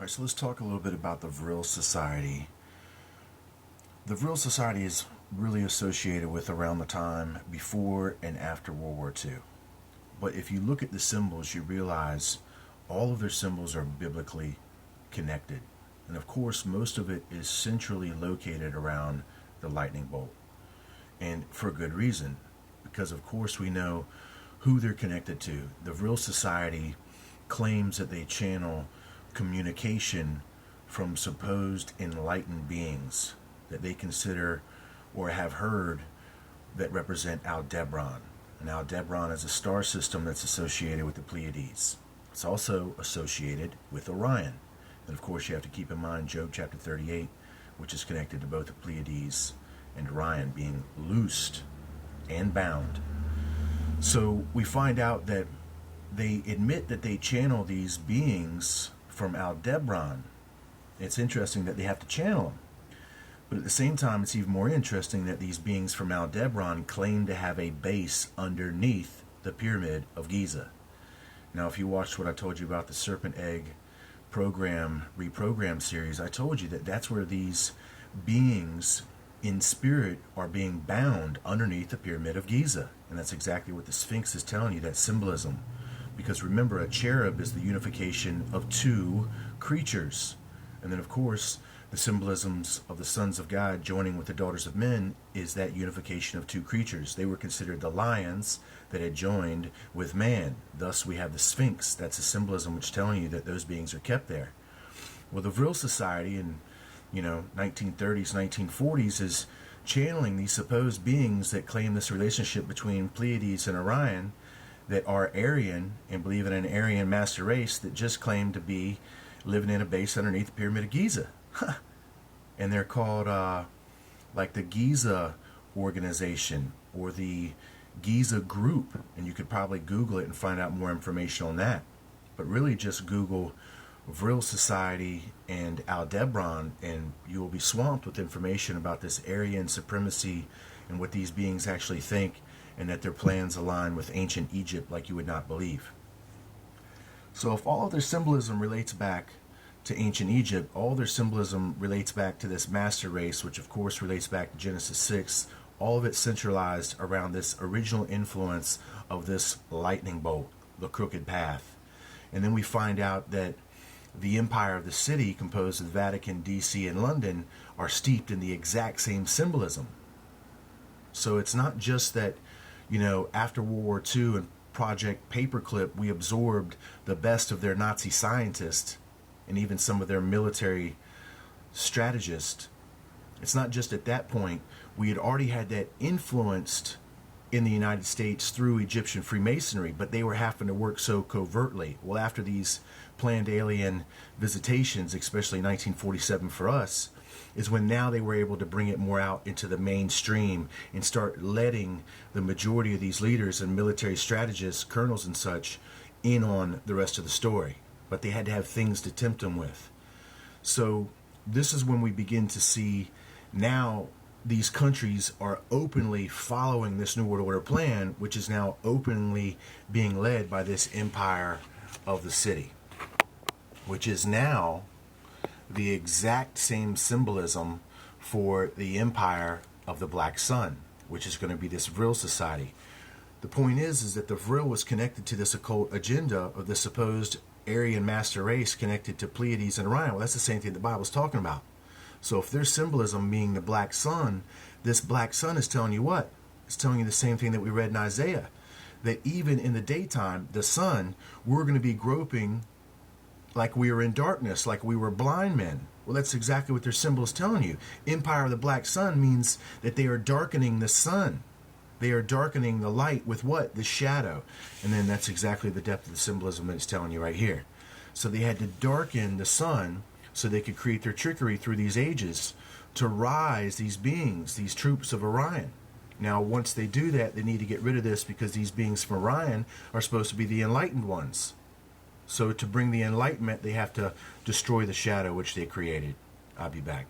Alright, so let's talk a little bit about the Vril Society. The Vril Society is really associated with around the time before and after World War II. But if you look at the symbols, you realize all of their symbols are biblically connected. And of course, most of it is centrally located around the lightning bolt. And for a good reason, because of course we know who they're connected to. The Vril Society claims that they channel communication from supposed enlightened beings that they consider or have heard that represent Aldebaran. And Aldebaran is a star system that's associated with the Pleiades. It's also associated with Orion. And of course you have to keep in mind Job chapter 38, which is connected to both the Pleiades and Orion being loosed and bound. So we find out that they admit that they channel these beings from Aldebaran. It's interesting that they have to channel them. But at the same time, it's even more interesting that these beings from Aldebaran claim to have a base underneath the Pyramid of Giza. Now, if you watched what I told you about the Serpent Egg reprogram series, I told you that that's where these beings in spirit are being bound underneath the Pyramid of Giza. And that's exactly what the Sphinx is telling you, that symbolism. Because remember, a cherub is the unification of two creatures. And then, of course, the symbolisms of the sons of God joining with the daughters of men is that unification of two creatures. They were considered the lions that had joined with man. Thus, we have the Sphinx. That's a symbolism which is telling you that those beings are kept there. Well, the Vril Society in 1930s, 1940s is channeling these supposed beings that claim this relationship between Pleiades and Orion, that are Aryan and believe in an Aryan master race that just claim to be living in a base underneath the Pyramid of Giza. And they're called like the Giza organization or the Giza group. And you could probably Google it and find out more information on that. But really just Google Vril Society and Aldebaran and you will be swamped with information about this Aryan supremacy and what these beings actually think, and that their plans align with ancient Egypt like you would not believe. So if all of their symbolism relates back to ancient Egypt, all their symbolism relates back to this master race, which of course relates back to Genesis 6, all of it centralized around this original influence of this lightning bolt, the crooked path. And then we find out that the empire of the city, composed of Vatican, DC, and London, are steeped in the exact same symbolism. So it's not just that after World War II and Project Paperclip, we absorbed the best of their Nazi scientists and even some of their military strategists. It's not just at that point. We had already had that influenced in the United States through Egyptian Freemasonry, but they were having to work so covertly. Well, after these planned alien visitations, especially 1947 for us, is when now they were able to bring it more out into the mainstream and start letting the majority of these leaders and military strategists, colonels and such, in on the rest of the story. But they had to have things to tempt them with. So this is when we begin to see now these countries are openly following this New World Order plan, which is now openly being led by this empire of the city, which is now the exact same symbolism for the empire of the Black Sun, which is going to be this Vril Society. The point is that the Vril was connected to this occult agenda of the supposed Aryan master race connected to Pleiades and Orion. Well, that's the same thing the Bible's talking about. So if their symbolism being the Black Sun, this Black Sun is telling you what? It's telling you the same thing that we read in Isaiah, that even in the daytime, the sun, we're going to be groping like we were in darkness, like we were blind men. Well, that's exactly what their symbol is telling you. Empire of the Black Sun means that they are darkening the sun. They are darkening the light with what? The shadow. And then that's exactly the depth of the symbolism that it's telling you right here. So they had to darken the sun so they could create their trickery through these ages to rise these beings, these troops of Orion. Now, once they do that, they need to get rid of this because these beings from Orion are supposed to be the enlightened ones. So to bring the enlightenment, they have to destroy the shadow which they created. I'll be back.